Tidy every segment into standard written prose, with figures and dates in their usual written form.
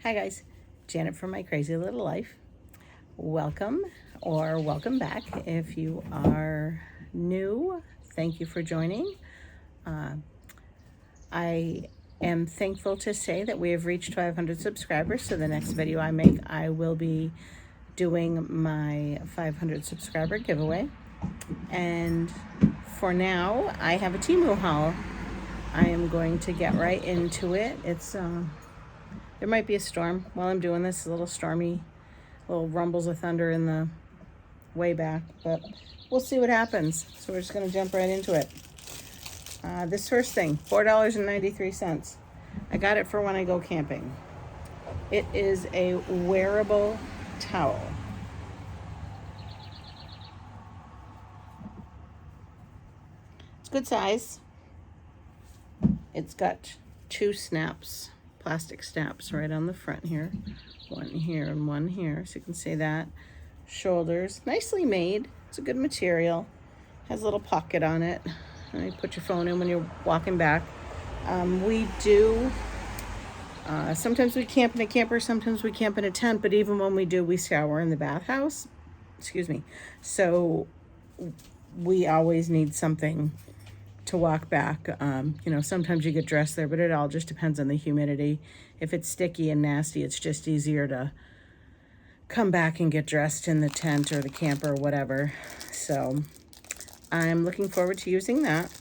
Hi guys, Janet from My Crazy Little Life. Welcome or welcome back. If you are new, thank you for joining. I am thankful to say that we have reached 500 subscribers. So the next video I make, I will be doing my 500 subscriber giveaway. And for now, I have a Temu haul. I am going to get right into it. There might be a storm while I'm doing this, a little stormy, little rumbles of thunder in the way back, but we'll see what happens. So we're just gonna jump right into it. This first thing, $4.93. I got it for when I go camping. It is a wearable towel. It's good size. It's got two snaps, plastic snaps right on the front here. One here and one here, so you can see that. Shoulders, nicely made. It's a good material. Has a little pocket on it. And you put your phone in when you're walking back. Sometimes we camp in a camper, sometimes we camp in a tent, but even when we do, we shower in the bathhouse. Excuse me. So we always need something to walk back. Sometimes you get dressed there, but it all just depends on the humidity. If it's sticky and nasty, it's just easier to come back and get dressed in the tent or the camper or whatever. So I'm looking forward to using that.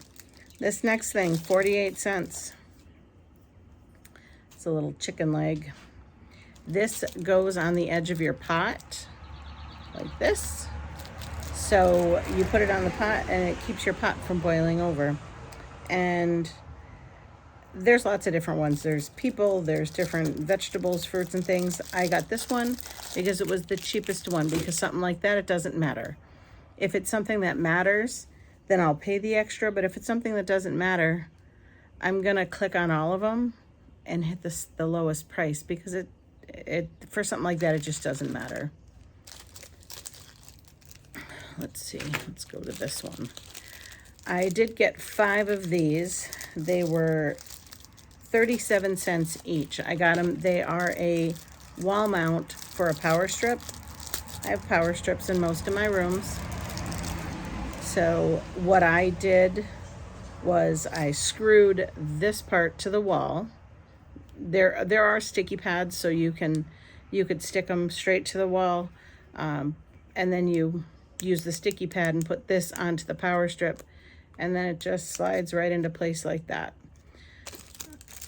This next thing, 48 cents. It's a little chicken leg. This goes on the edge of your pot, like this. So you put it on the pot and it keeps your pot from boiling over. And there's lots of different ones. There's people, there's different vegetables, fruits and things. I got this one because it was the cheapest one, because something like that, it doesn't matter. If it's something that matters, then I'll pay the extra. But if it's something that doesn't matter, I'm gonna click on all of them and hit the lowest price, because it for something like that, it just doesn't matter. Let's see, let's go to this one. I did get 5 of these. They were 37 cents each. I got them. They are a wall mount for a power strip. I have power strips in most of my rooms. So what I did was I screwed this part to the wall. There are sticky pads, so you could stick them straight to the wall, and then you use the sticky pad and put this onto the power strip, and then it just slides right into place like that.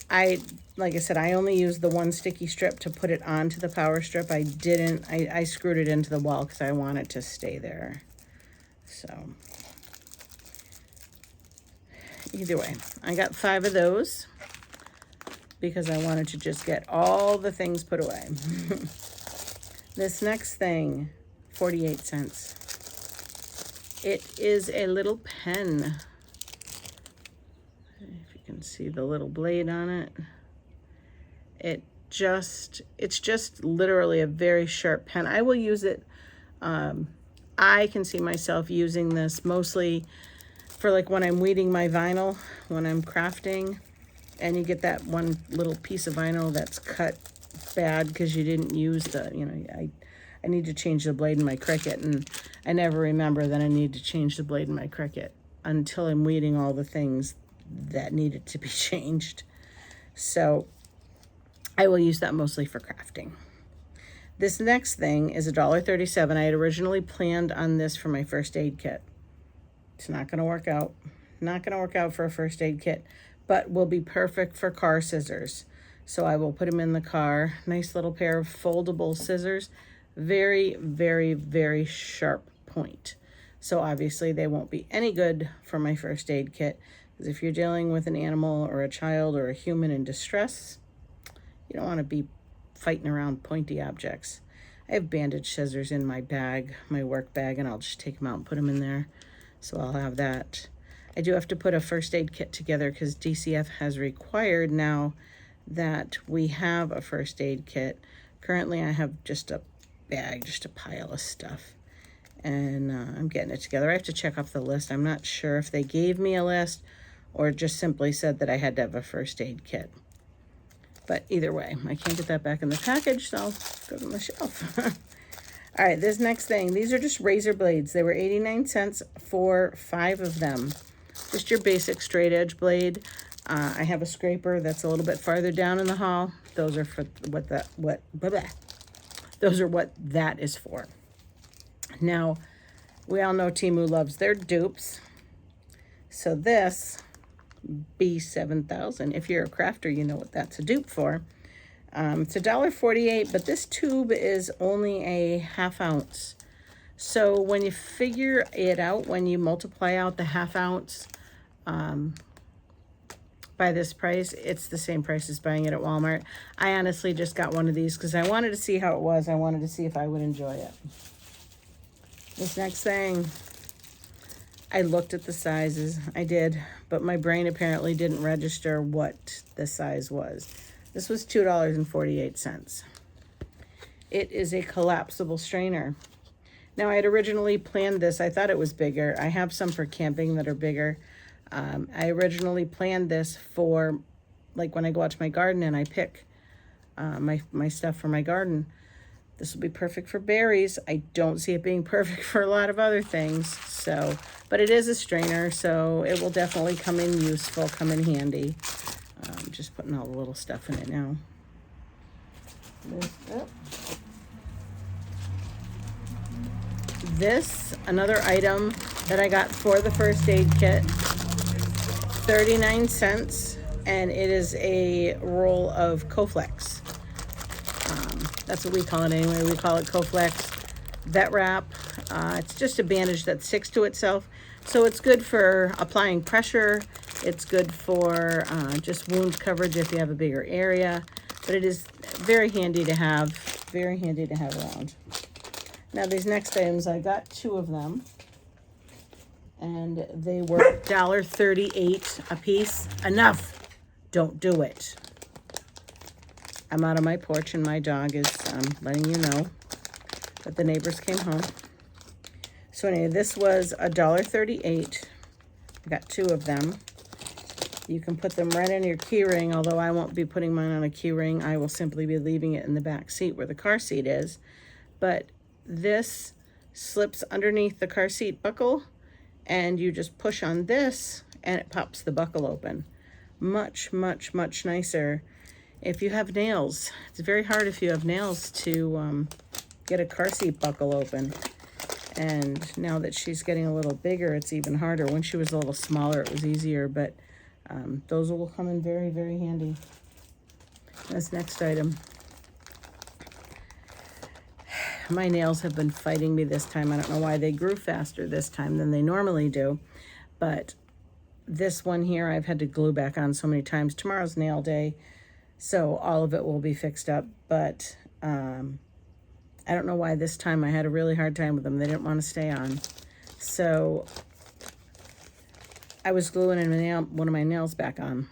Like I said, I only used the one sticky strip to put it onto the power strip. I screwed it into the wall because I want it to stay there. So either way, I got 5 of those because I wanted to just get all the things put away. This next thing, 48 cents. It is a little pen. If you can see the little blade on it. It's just literally a very sharp pen. I will use it. I can see myself using this mostly for like when I'm weeding my vinyl, when I'm crafting, and you get that one little piece of vinyl that's cut bad because you didn't use I need to change the blade in my Cricut, and I never remember that I need to change the blade in my Cricut until I'm weeding all the things that needed to be changed. So I will use that mostly for crafting. This next thing is $1.37. I had originally planned on this for my first aid kit. It's not gonna work out. Not gonna work out for a first aid kit, but will be perfect for car scissors. So I will put them in the car. Nice little pair of foldable scissors. Very, very, very sharp point. So obviously they won't be any good for my first aid kit, because if you're dealing with an animal or a child or a human in distress, you don't want to be fighting around pointy objects. I have bandage scissors in my bag, my work bag, and I'll just take them out and put them in there. So I'll have that. I do have to put a first aid kit together because DCF has required now that we have a first aid kit. Currently I have just a bag, just a pile of stuff, and I'm getting it together. I have to check off the list. I'm not sure if they gave me a list or just simply said that I had to have a first aid kit. But either way, I can't get that back in the package, so I'll go to the shelf. All right, this next thing, these are just razor blades. They were 89 cents for 5 of them. Just your basic straight edge blade. I have a scraper that's a little bit farther down in the haul. Those are for those are what that is for. Now, we all know Temu loves their dupes. So this B7000, if you're a crafter, you know what that's a dupe for. It's $1.48, but this tube is only a 1/2 ounce. So when you figure it out, when you multiply out the 1/2 ounce by this price, it's the same price as buying it at Walmart. I honestly just got one of these because I wanted to see how it was. I wanted to see if I would enjoy it. This next thing, I looked at the sizes. I did, but my brain apparently didn't register what the size was. This was $2.48. It is a collapsible strainer. Now, I had originally planned this. I thought it was bigger. I have some for camping that are bigger. I originally planned this for, like, when I go out to my garden and I pick my stuff for my garden. This will be perfect for berries. I don't see it being perfect for a lot of other things. So, but it is a strainer, so it will definitely come in useful, come in handy. Just putting all the little stuff in it now. This, another item that I got for the first aid kit, 39 cents, and it is a roll of Coflex. That's what we call it anyway. We call it Coflex Vet Wrap. It's just a bandage that sticks to itself. So it's good for applying pressure. It's good for just wound coverage if you have a bigger area. But it is very handy to have around. Now these next items, I got 2 of them. And they were $1.38 a piece. Enough. Don't do it. I'm out on my porch and my dog is letting you know that the neighbors came home. So anyway, this was $1.38. I got 2 of them. You can put them right in your key ring, although I won't be putting mine on a key ring. I will simply be leaving it in the back seat where the car seat is. But this slips underneath the car seat buckle, and you just push on this, and it pops the buckle open. Much, much, much nicer if you have nails. It's very hard if you have nails to get a car seat buckle open. And now that she's getting a little bigger, it's even harder. When she was a little smaller, it was easier, but those will come in very, very handy. This next item. My nails have been fighting me this time. I don't know why they grew faster this time than they normally do, but this one here I've had to glue back on so many times. Tomorrow's nail day, so all of it will be fixed up, but I don't know why this time I had a really hard time with them. They didn't want to stay on. So I was gluing one of my nails back on.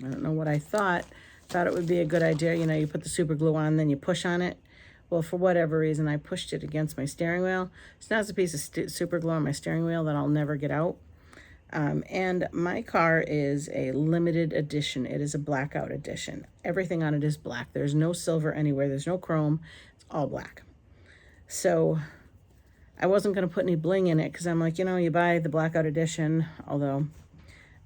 I don't know what I thought. Thought it would be a good idea. You know, you put the super glue on, then you push on it. Well, for whatever reason, I pushed it against my steering wheel. So now it's a piece of super glue on my steering wheel that I'll never get out. And my car is a limited edition. It is a blackout edition. Everything on it is black. There's no silver anywhere. There's no chrome. It's all black. So I wasn't going to put any bling in it because I'm like, you know, you buy the blackout edition, although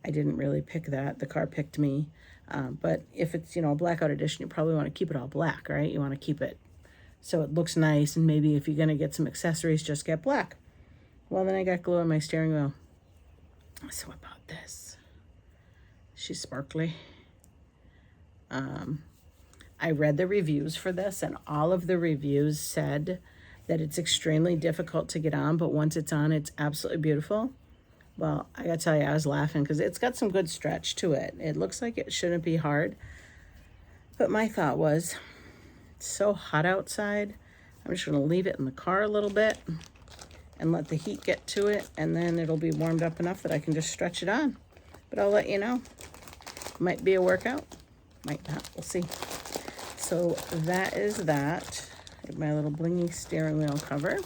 I didn't really pick that. The car picked me. But if it's, you know, a blackout edition, you probably want to keep it all black, right? You want to keep it so it looks nice, and maybe if you're going to get some accessories, just get black. Well, then I got glue on my steering wheel. So about this. She's sparkly. I read the reviews for this, and all of the reviews said that it's extremely difficult to get on, but once it's on, it's absolutely beautiful. Well, I gotta tell you, I was laughing because it's got some good stretch to it. It looks like it shouldn't be hard. But my thought was, it's so hot outside, I'm just gonna leave it in the car a little bit and let the heat get to it, and then it'll be warmed up enough that I can just stretch it on. But I'll let you know. Might be a workout, might not, we'll see. So that is that. I have my little blingy steering wheel cover.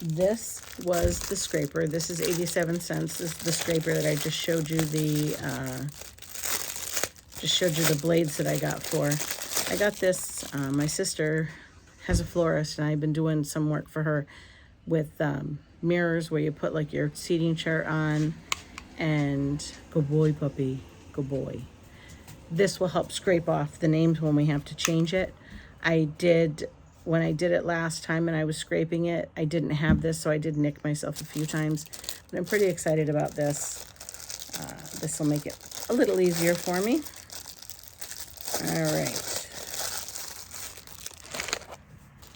This was the scraper. This is 87 cents. This is the scraper that I just showed you the blades that I got for. I got this. My sister has a florist, and I've been doing some work for her with mirrors where you put like your seating chart on. And good boy, puppy. Good boy. This will help scrape off the names when we have to change it. When I did it last time and I was scraping it, I didn't have this, so I did nick myself a few times. But I'm pretty excited about this. This will make it a little easier for me. All right.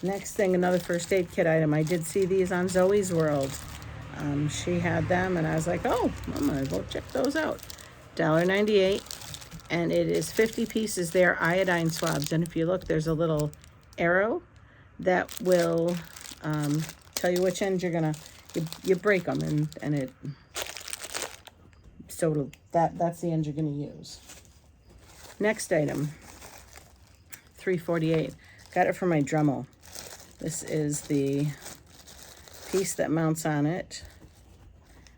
Next thing, another first aid kit item. I did see these on Zoe's World. She had them, and I was like, oh, I'm going to go check those out. $1.98, and it is 50 pieces. They're iodine swabs, and if you look, there's a little arrow that will tell you which end you're gonna you break them, and it so that's the end you're gonna use. Next item, $3.48. Got it for my Dremel. This is the piece that mounts on it.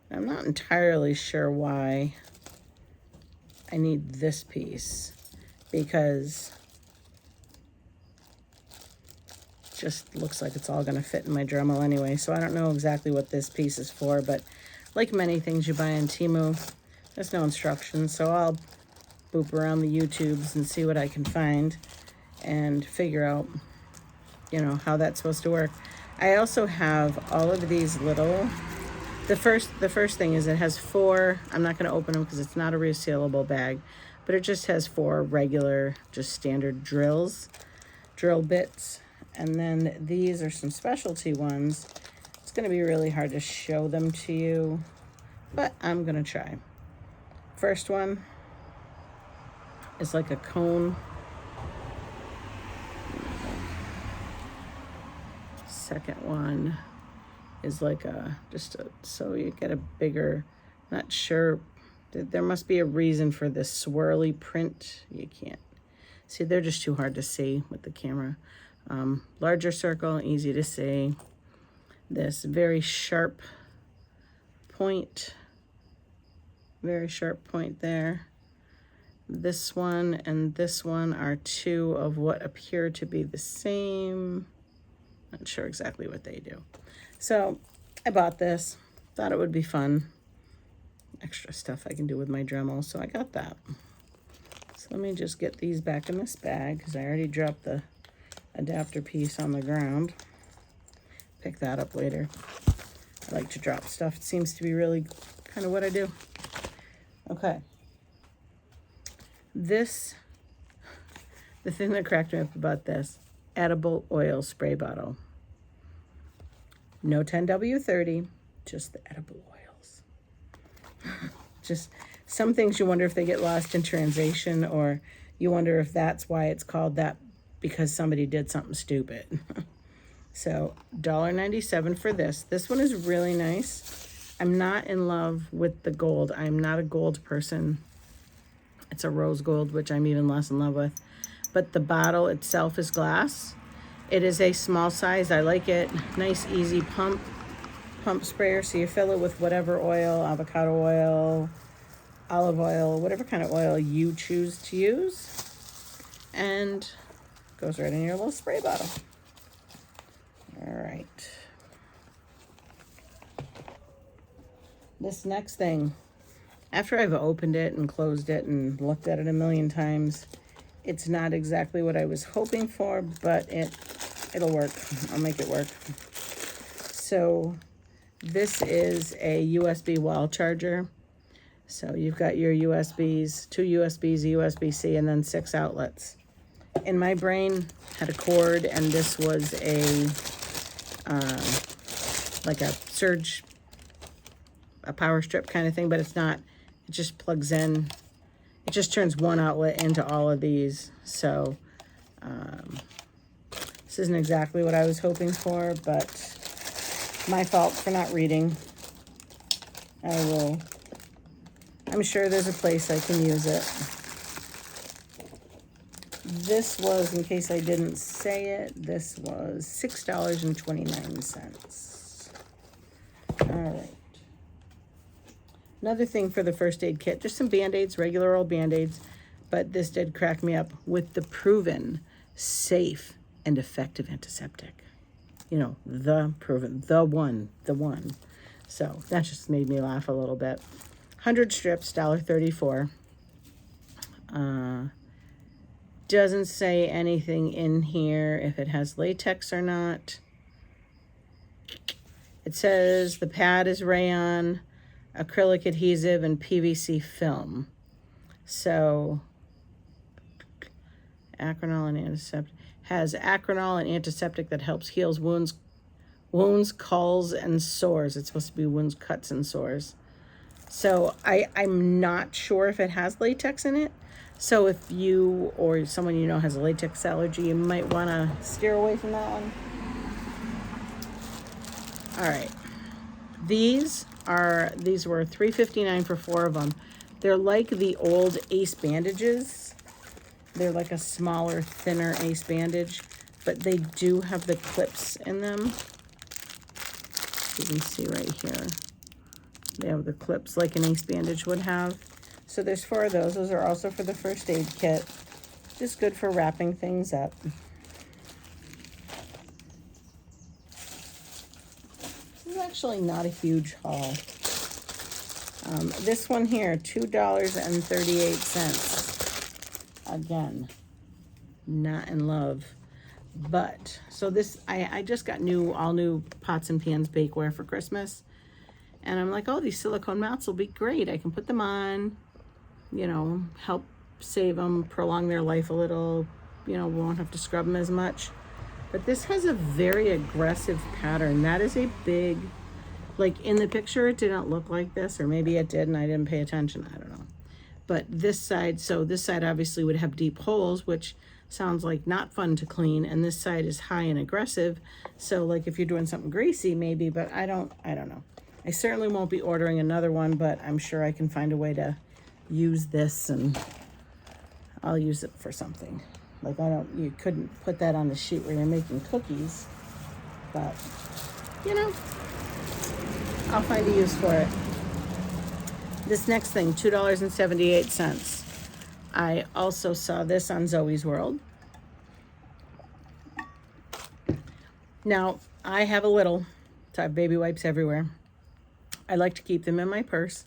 I'm not entirely sure why I need this piece, because just looks like it's all going to fit in my Dremel anyway, so I don't know exactly what this piece is for, but like many things you buy on Temu, there's no instructions, so I'll boop around the YouTubes and see what I can find and figure out, you know, how that's supposed to work. I also have all of these little, the first thing is it has 4, I'm not going to open them because it's not a resealable bag, but it just has 4 regular, just standard drill bits. And then these are some specialty ones. It's going to be really hard to show them to you, but I'm going to try. First one is like a cone. Second one is like so you get a bigger, not sure, there must be a reason for this swirly print. You can't see, they're just too hard to see with the camera. Larger circle, easy to see. This very sharp point there. This one and this one are 2 of what appear to be the same. Not sure exactly what they do. So I bought this, thought it would be fun. Extra stuff I can do with my Dremel, so I got that. So let me just get these back in this bag because I already dropped the adapter piece on the ground. Pick that up later. I like to drop stuff. It seems to be really kind of what I do. Okay. The thing that cracked me up about this, edible oil spray bottle. No 10W30, just the edible oils. Just some things you wonder if they get lost in translation, or you wonder if that's why it's called that, because somebody did something stupid. So $1.97 for this. This one is really nice. I'm not in love with the gold. I'm not a gold person. It's a rose gold, which I'm even less in love with. But the bottle itself is glass. It is a small size. I like it. Nice, easy pump sprayer. So you fill it with whatever oil, avocado oil, olive oil, whatever kind of oil you choose to use. And goes right in your little spray bottle. All right. This next thing, after I've opened it and closed it and looked at it a million times, it's not exactly what I was hoping for, but it'll work. I'll make it work. So this is a USB wall charger. So you've got your USBs, 2 USBs, a USB-C, and then 6 outlets. In my brain, had a cord, and this was like a surge, a power strip kind of thing, but it's not. It just plugs in. It just turns one outlet into all of these. So this isn't exactly what I was hoping for, but my fault for not reading. I'm sure there's a place I can use it. This was, in case I didn't say it, this was $6.29. All right. Another thing for the first aid kit, just some Band-Aids, regular old Band-Aids, but this did crack me up with the proven safe and effective antiseptic. You know, the proven, the one. So that just made me laugh a little bit. 100 strips, $1.34. Doesn't say anything in here if it has latex or not. It says the pad is rayon, acrylic adhesive, and PVC film. So, Acronol and antiseptic. Has Acronol and antiseptic that helps heals wounds, calls, and sores. It's supposed to be wounds, cuts, and sores. So I'm not sure if it has latex in it. So if you or someone you know has a latex allergy, you might want to steer away from that one. All right. These were $3.59 for 4 of them. They're like the old Ace bandages. They're like a smaller, thinner Ace bandage, but they do have the clips in them. You can see right here. They have the clips like an Ace bandage would have. So there's 4 of those. Those are also for the first aid kit. Just good for wrapping things up. This is actually not a huge haul. This one here, $2.38. Again, not in love. But, so this, I just got all new pots and pans bakeware for Christmas. And I'm like, oh, these silicone mats will be great. I can put them on, you know, help save them, prolong their life a little. You know, we won't have to scrub them as much. But this has a very aggressive pattern. That is a big, like in the picture, it didn't look like this, or maybe it did and I didn't pay attention. I don't know. But this side, so this side obviously would have deep holes, which sounds like not fun to clean. And this side is high and aggressive. So like if you're doing something greasy, maybe, but I don't know. I certainly won't be ordering another one, but I'm sure I can find a way to use this, and I'll use it for something. Like you couldn't put that on the sheet where you're making cookies, but you know, I'll find a use for it. This next thing, $2.78. I also saw this on Zoe's World. Now, I have a little, so I have baby wipes everywhere. I like to keep them in my purse,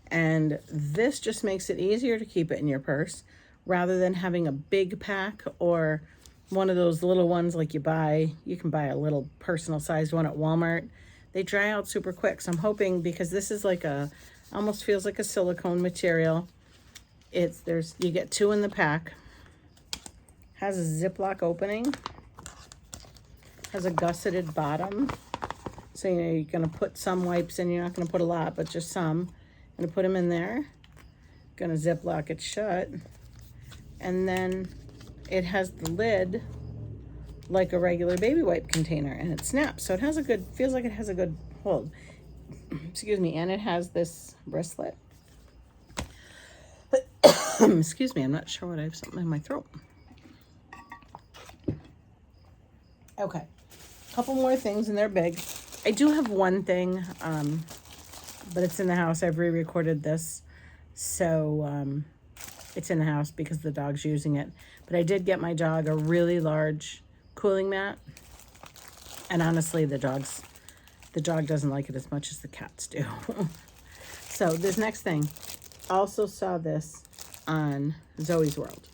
and this just makes it easier to keep it in your purse rather than having a big pack or one of those little ones like you can buy a little personal sized one at Walmart. They dry out super quick. So I'm hoping, because this is like almost feels like a silicone material. You get 2 in the pack. Has a Ziploc opening. Has a gusseted bottom. So, you know, you're going to put some wipes in. You're not going to put a lot, but just some. Going to put them in there. Going to Ziploc it shut. And then it has the lid like a regular baby wipe container, and it snaps. So it has feels like it has a good hold. Excuse me. And it has this wristlet. Excuse me. I'm not sure what I have something in my throat. Okay. A couple more things, and they're big. I do have one thing, but it's in the house. I've re-recorded this, so it's in the house because the dog's using it. But I did get my dog a really large cooling mat, and honestly, the dog doesn't like it as much as the cats do. So this next thing, also saw this on Zoe's World.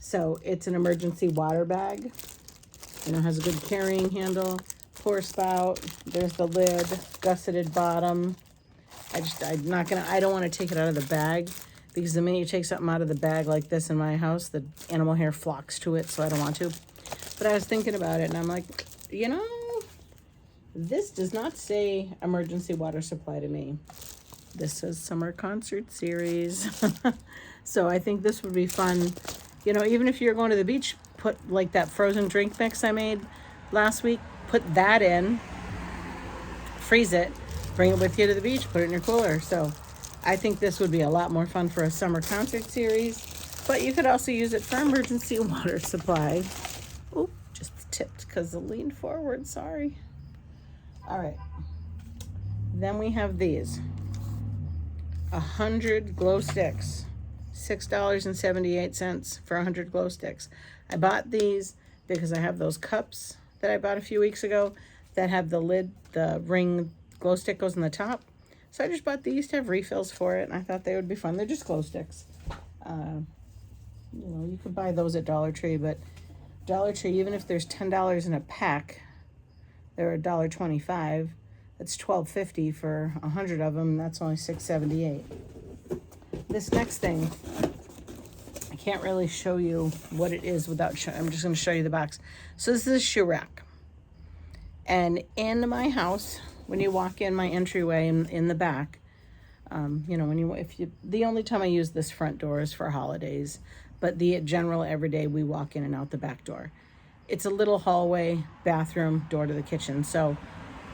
So it's an emergency water bag. You know, has a good carrying handle. Pour spout, there's the lid, gusseted bottom. I don't want to take it out of the bag, because the minute you take something out of the bag like this in my house, the animal hair flocks to it, so I don't want to. But I was thinking about it, and I'm like, you know, this does not say emergency water supply to me. This says summer concert series. So I think this would be fun. You know, even if you're going to the beach, put like that frozen drink mix I made last week, put that in, freeze it, bring it with you to the beach, put it in your cooler. So I think this would be a lot more fun for a summer concert series, but you could also use it for emergency water supply. Oh, just tipped because I leaned forward, sorry. All right. Then we have these 100 glow sticks, $6.78 for 100 glow sticks. I bought these because I have those cups that I bought a few weeks ago that have the lid, the ring glow stick goes in the top. So I just bought these to have refills for it, and I thought they would be fun. They're just glow sticks. You know, you could buy those at Dollar Tree, but Dollar Tree, even if there's $10 in a pack, they're $1.25. That's $12.50 for 100 of them. That's only $6.78. This next thing, I can't really show you what it is without I'm just going to show you the box. So this is a shoe rack. And in my house, when you walk in my entryway in the back, you know, the only time I use this front door is for holidays, but the general everyday we walk in and out the back door. It's a little hallway, bathroom, door to the kitchen. So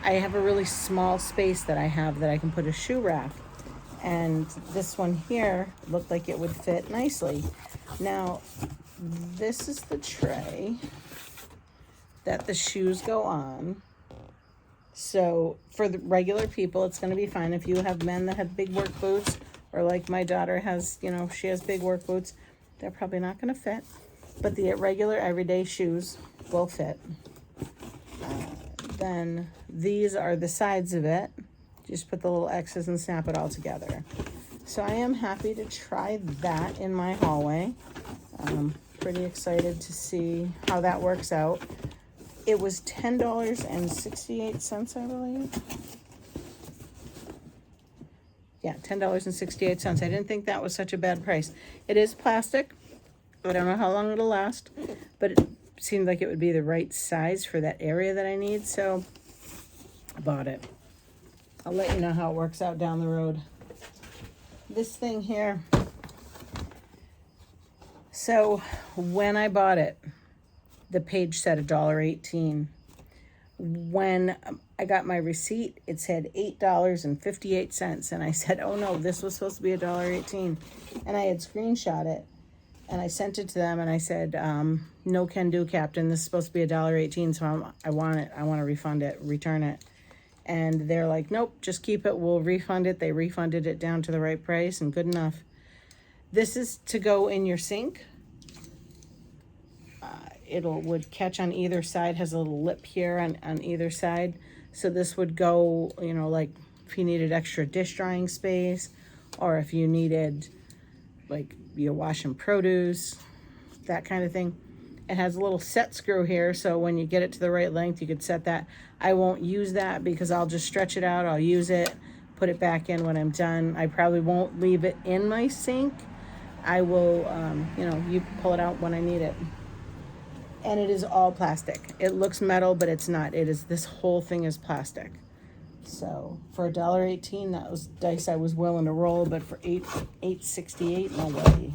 I have a really small space that I have that I can put a shoe rack. And this one here looked like it would fit nicely. Now, this is the tray that the shoes go on. So for the regular people, it's going to be fine. If you have men that have big work boots, or like my daughter has, you know, she has big work boots, they're probably not going to fit. But the regular everyday shoes will fit. Then these are the sides of it. Just put the little X's and snap it all together. So I am happy to try that in my hallway. Pretty excited to see how that works out. It was $10.68, I believe. Yeah, $10.68. I didn't think that was such a bad price. It is plastic. I don't know how long it'll last, but it seemed like it would be the right size for that area that I need, so I bought it. I'll let you know how it works out down the road. This thing here. So when I bought it, the page said $1.18. When I got my receipt, it said $8.58. And I said, oh no, this was supposed to be $1.18. And I had screenshot it. And I sent it to them and I said, no can do, Captain. This is supposed to be $1.18, so I want it. I want to refund it, return it. And they're like, nope, just keep it. We'll refund it. They refunded it down to the right price and good enough. This is to go in your sink. Would catch on either side, has a little lip here on either side. So this would go, you know, like if you needed extra dish drying space, or if you needed, like, you're washing produce, that kind of thing. It has a little set screw here, so when you get it to the right length, you could set that. I won't use that because I'll just stretch it out. I'll use it, put it back in when I'm done. I probably won't leave it in my sink. I will, you know, you pull it out when I need it. And it is all plastic. It looks metal, but it's not. This whole thing is plastic. So for $1.18, that was dice I was willing to roll, but for $8.68, no way.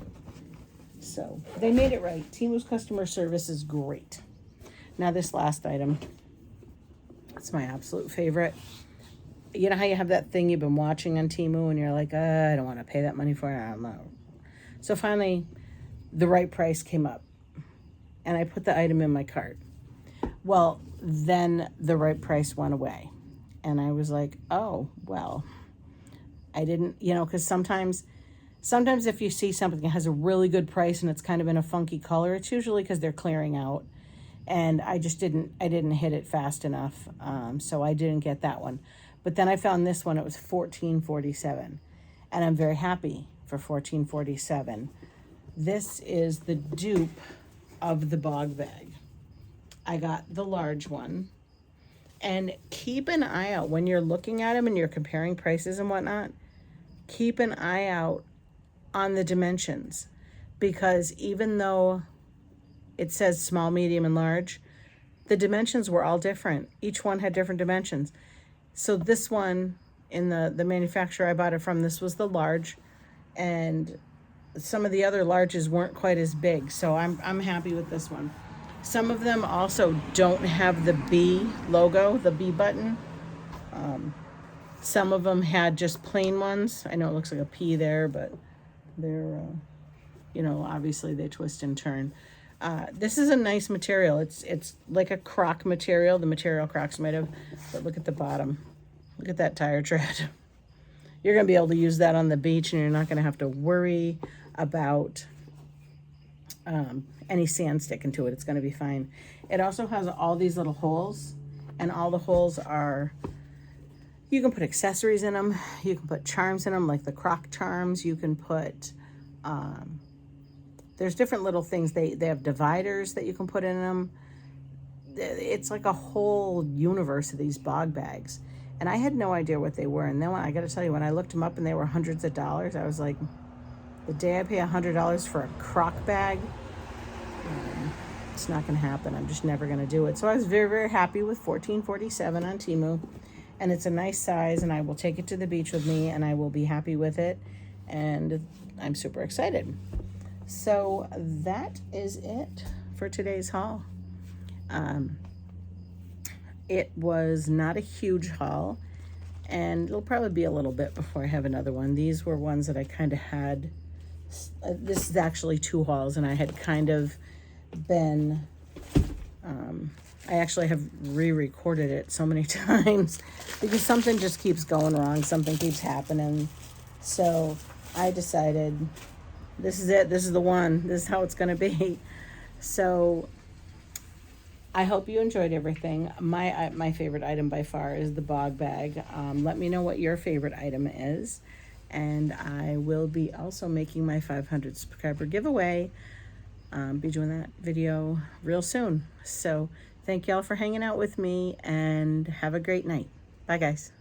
So they made it right. Temu's customer service is great. Now this last item, it's my absolute favorite. You know how you have that thing you've been watching on Temu and you're like, I don't want to pay that money for it. I don't know. So finally, the right price came up. And I put the item in my cart. Well, then the right price went away. And I was like, oh, well, I didn't, you know, because sometimes if you see something that has a really good price and it's kind of in a funky color, it's usually because they're clearing out. And I didn't hit it fast enough. So I didn't get that one. But then I found this one, it was $14.47. And I'm very happy for $14.47. This is the dupe of the Bog Bag. I got the large one. And keep an eye out when you're looking at them and you're comparing prices and whatnot. Keep an eye out on the dimensions, because even though it says small, medium, and large, the dimensions were all different. Each one had different dimensions. So this one, in the manufacturer I bought it from, this was the large, and some of the other larges weren't quite as big. So I'm happy with this one. Some of them also don't have the B logo, the B button. Some of them had just plain ones. I know it looks like a P there, but they're, you know, obviously they twist and turn. This is a nice material. It's like a Croc material, the material Croc's made of, but look at the bottom. Look at that tire tread. You're going to be able to use that on the beach, and you're not going to have to worry about any sand sticking to it. It's going to be fine. It also has all these little holes, and all the holes are, you can put accessories in them. You can put charms in them, like the croc charms. You can put, there's different little things. They have dividers that you can put in them. It's like a whole universe of these bog bags. And I had no idea what they were. And then I got to tell you, when I looked them up and they were hundreds of dollars, I was like, the day I pay $100 for a croc bag, it's not going to happen. I'm just never going to do it. So I was very, very happy with $14.47 on Temu. And it's a nice size, and I will take it to the beach with me, and I will be happy with it. And I'm super excited. So that is it for today's haul. It was not a huge haul, and it'll probably be a little bit before I have another one. These were ones that I kind of had, this is actually 2 hauls, and I had kind of been, I actually have re-recorded it so many times because something just keeps going wrong, something keeps happening. So I decided, this is it, this is the one, this is how it's going to be. So I hope you enjoyed everything. My favorite item by far is the bog bag. Let me know what your favorite item is. And I will be also making my 500 subscriber giveaway. Be doing that video real soon. So thank y'all for hanging out with me, and have a great night. Bye, guys.